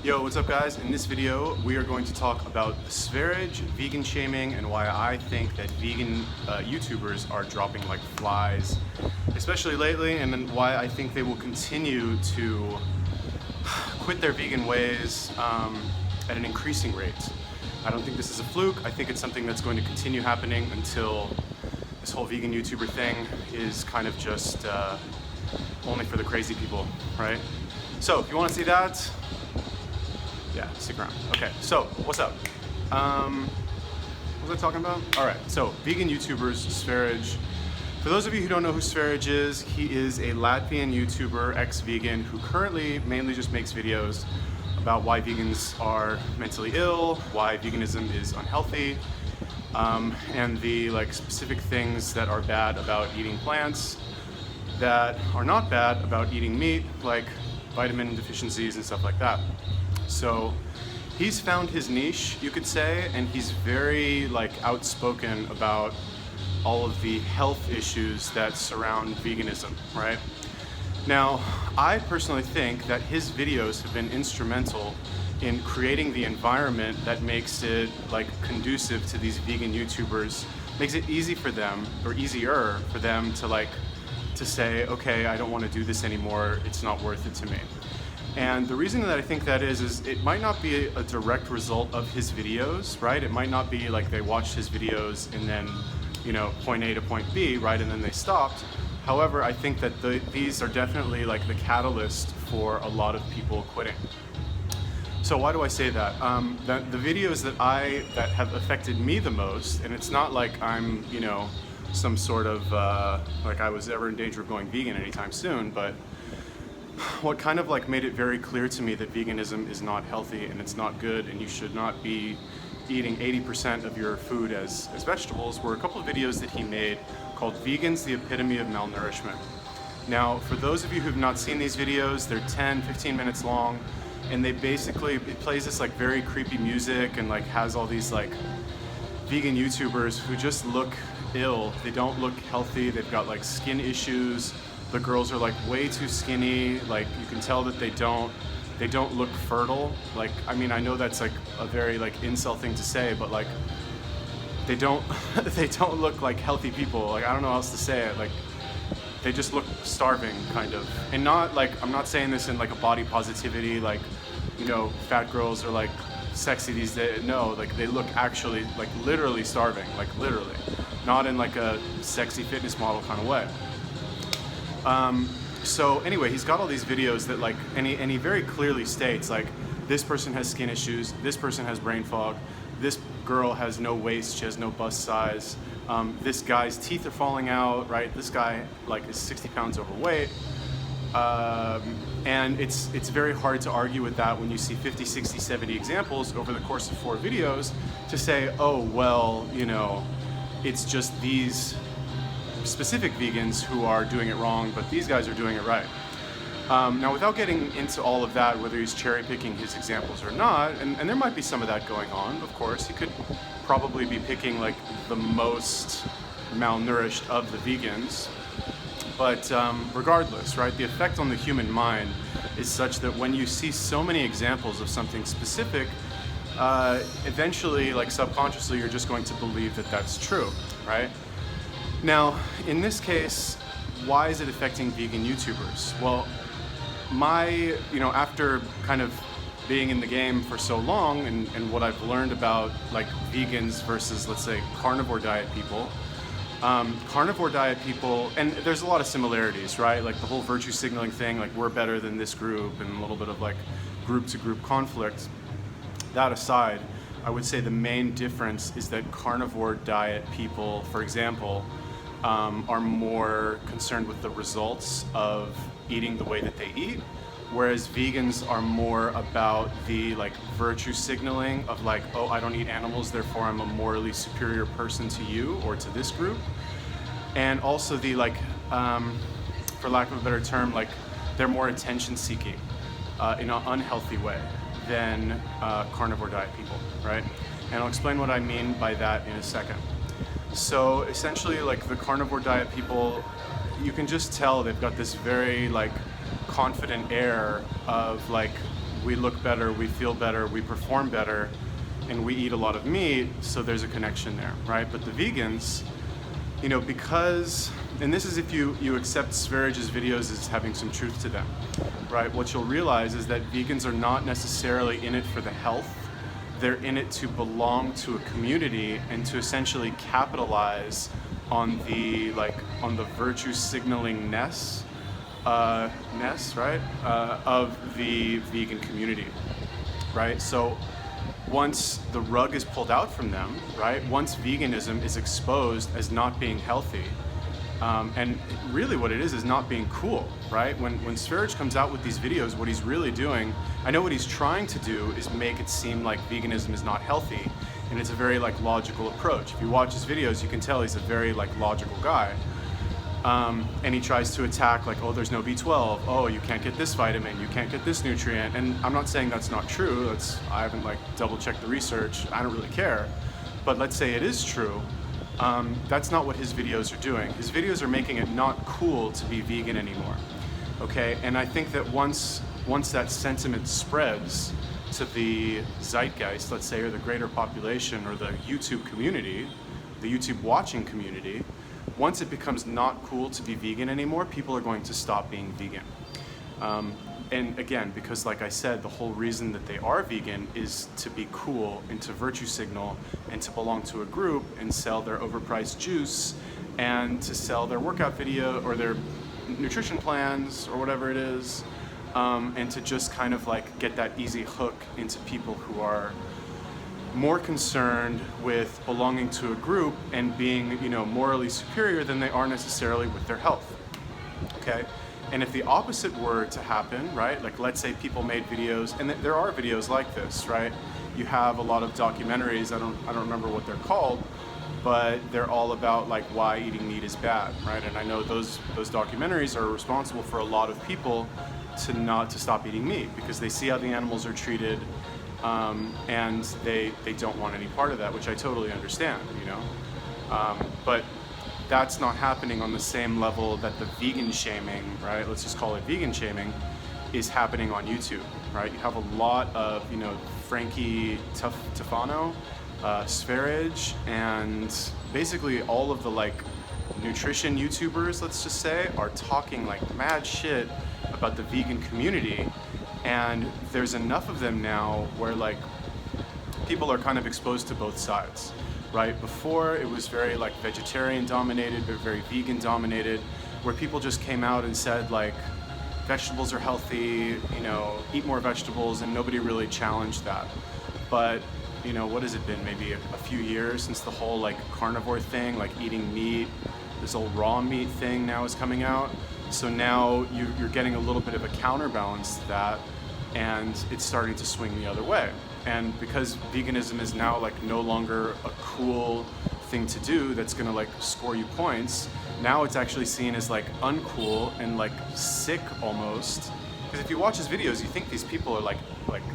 Yo, what's up guys? In this video, we are going to talk about Sv3rige, vegan shaming, and why I think that vegan YouTubers are dropping like flies, especially lately, and then why I think they will continue to quit their vegan ways at an increasing rate. I don't think this is a fluke. I think it's something that's going to continue happening until this whole vegan YouTuber thing is kind of just only for the crazy people, right? So if you want to see that, yeah, stick around. Okay, so what's up? What was I talking about? All right, so vegan YouTubers, Sv3rige. For those of you who don't know who Sv3rige is, he is a Latvian YouTuber, ex-vegan, who currently mainly just makes videos about why vegans are mentally ill, why veganism is unhealthy, and the like specific things that are bad about eating plants that are not bad about eating meat, like vitamin deficiencies and stuff like that. So he's found his niche, you could say, and he's very like outspoken about all of the health issues that surround veganism, right? Now, I personally think that his videos have been instrumental in creating the environment that makes it like conducive to these vegan YouTubers, makes it easy for them, or easier for them to say, okay, I don't want to do this anymore, it's not worth it to me. And the reason that I think that is it might not be a direct result of his videos, right? It might not be like they watched his videos and then, you know, point A to point B, right? And then they stopped. However, I think that these are definitely like the catalyst for a lot of people quitting. So why do I say that? The videos that have affected me the most, and it's not like I'm, you know, some sort of, like I was ever in danger of going vegan anytime soon, but what kind of like made it very clear to me that veganism is not healthy and it's not good and you should not be eating 80% of your food as vegetables were a couple of videos that he made called Vegans, the Epitome of Malnourishment. Now, for those of you who've not seen these videos, they're 10, 15 minutes long, and they basically, it plays this like very creepy music and like has all these like vegan YouTubers who just look ill. They don't look healthy, they've got like skin issues. The girls are like way too skinny, like you can tell that they don't look fertile. Like, I mean, I know that's like a very like incel thing to say, but like they don't look like healthy people. Like, I don't know how else to say it. Like, they just look starving, kind of. And not like, I'm not saying this in like a body positivity, like, you know, fat girls are like sexy these days. No, like they look actually like literally starving, like literally. Not in like a sexy fitness model kind of way. So anyway, he's got all these videos that like, and he very clearly states like, this person has skin issues, this person has brain fog, this girl has no waist, she has no bust size, this guy's teeth are falling out, right? This guy like is 60 pounds overweight. And it's very hard to argue with that when you see 50, 60, 70 examples over the course of 4 videos to say, oh, well, you know, it's just these specific vegans who are doing it wrong, but these guys are doing it right. Now, without getting into all of that, whether he's cherry picking his examples or not, and there might be some of that going on, of course, he could probably be picking like the most malnourished of the vegans, but regardless, right, the effect on the human mind is such that when you see so many examples of something specific, eventually, like subconsciously, you're just going to believe that that's true, right? Now, in this case, why is it affecting vegan YouTubers? Well, you know, after kind of being in the game for so long and what I've learned about like vegans versus, let's say, carnivore diet people, carnivore diet people, and there's a lot of similarities, right? Like the whole virtue signaling thing, like we're better than this group, and a little bit of like group to group conflict. That aside, I would say the main difference is that carnivore diet people, for example, are more concerned with the results of eating the way that they eat, whereas vegans are more about the like virtue signaling of like, oh, I don't eat animals, therefore I'm a morally superior person to you or to this group. And also the like, for lack of a better term, like they're more attention seeking in an unhealthy way than carnivore diet people, right? And I'll explain what I mean by that in a second. So essentially, like the carnivore diet people, you can just tell they've got this very like confident air of like we look better, we feel better, we perform better, and we eat a lot of meat, so there's a connection there, right? But the vegans, you know, because, and this is if you accept Sv3rige's videos as having some truth to them, right? What you'll realize is that vegans are not necessarily in it for the health. They're in it to belong to a community and to essentially capitalize on the virtue signaling-ness, right, of the vegan community, right? So once the rug is pulled out from them, right, once veganism is exposed as not being healthy, and really what it is not being cool, right? When Sv3rige comes out with these videos, what he's really doing, I know what he's trying to do is make it seem like veganism is not healthy, and it's a very like logical approach. If you watch his videos, you can tell he's a very like logical guy. And he tries to attack like, oh, there's no B12, oh, you can't get this vitamin, you can't get this nutrient, and I'm not saying that's not true. I haven't like double checked the research, I don't really care, but let's say it is true. That's not what his videos are doing. His videos are making it not cool to be vegan anymore, okay? And I think that once that sentiment spreads to the zeitgeist, let's say, or the greater population, or the YouTube community, the YouTube watching community, once it becomes not cool to be vegan anymore, people are going to stop being vegan. And again, because like I said, the whole reason that they are vegan is to be cool and to virtue signal and to belong to a group and sell their overpriced juice and to sell their workout video or their nutrition plans or whatever it is, and to just kind of like get that easy hook into people who are more concerned with belonging to a group and being, you know, morally superior than they are necessarily with their health, okay? And if the opposite were to happen, right, like let's say people made videos, and there are videos like this, right? You have a lot of documentaries, I don't remember what they're called, but they're all about like why eating meat is bad, right? And I know those documentaries are responsible for a lot of people to stop eating meat because they see how the animals are treated, and they don't want any part of that, which I totally understand, you know? But that's not happening on the same level that the vegan shaming, right? Let's just call it vegan shaming, is happening on YouTube, right? You have a lot of, you know, Frankie Tufano, Sv3rige, and basically all of the like nutrition YouTubers, let's just say, are talking like mad shit about the vegan community. And there's enough of them now where like people are kind of exposed to both sides, right? Before it was very like vegetarian dominated, but very vegan dominated, where people just came out and said like vegetables are healthy, you know, eat more vegetables, and nobody really challenged that. But you know, what has it been, maybe a few years since the whole like carnivore thing, like eating meat, this whole raw meat thing now is coming out. So now you're getting a little bit of a counterbalance to that, and it's starting to swing the other way. And because veganism is now like no longer a cool thing to do that's gonna like score you points, now it's actually seen as like uncool and like sick almost. Because if you watch his videos, you think these people are like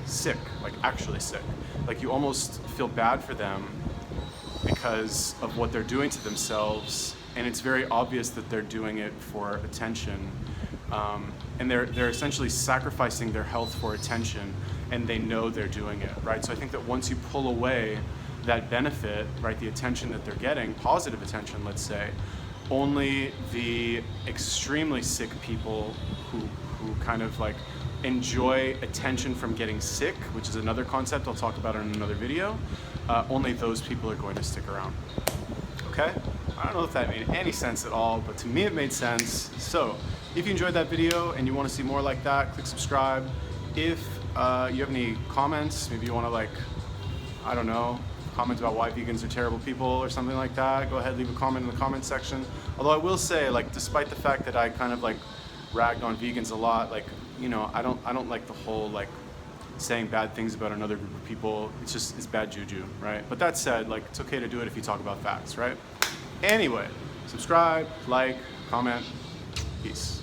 sick, like actually sick. Like you almost feel bad for them because of what they're doing to themselves, and it's very obvious that they're doing it for attention. And they're essentially sacrificing their health for attention, and they know they're doing it, right? So I think that once you pull away that benefit, right, the attention that they're getting, positive attention, let's say, only the extremely sick people who kind of like enjoy attention from getting sick, which is another concept I'll talk about in another video, only those people are going to stick around, okay? I don't know if that made any sense at all, but to me it made sense. So if you enjoyed that video and you want to see more like that, click subscribe. If you have any comments, maybe you want to like, I don't know, comment about why vegans are terrible people or something like that, go ahead, leave a comment in the comment section. Although I will say, like, despite the fact that I kind of like ragged on vegans a lot, like, you know, I don't like the whole like saying bad things about another group of people. It's bad juju, right? But that said, like, it's okay to do it if you talk about facts, right? Anyway, subscribe, like, comment, peace.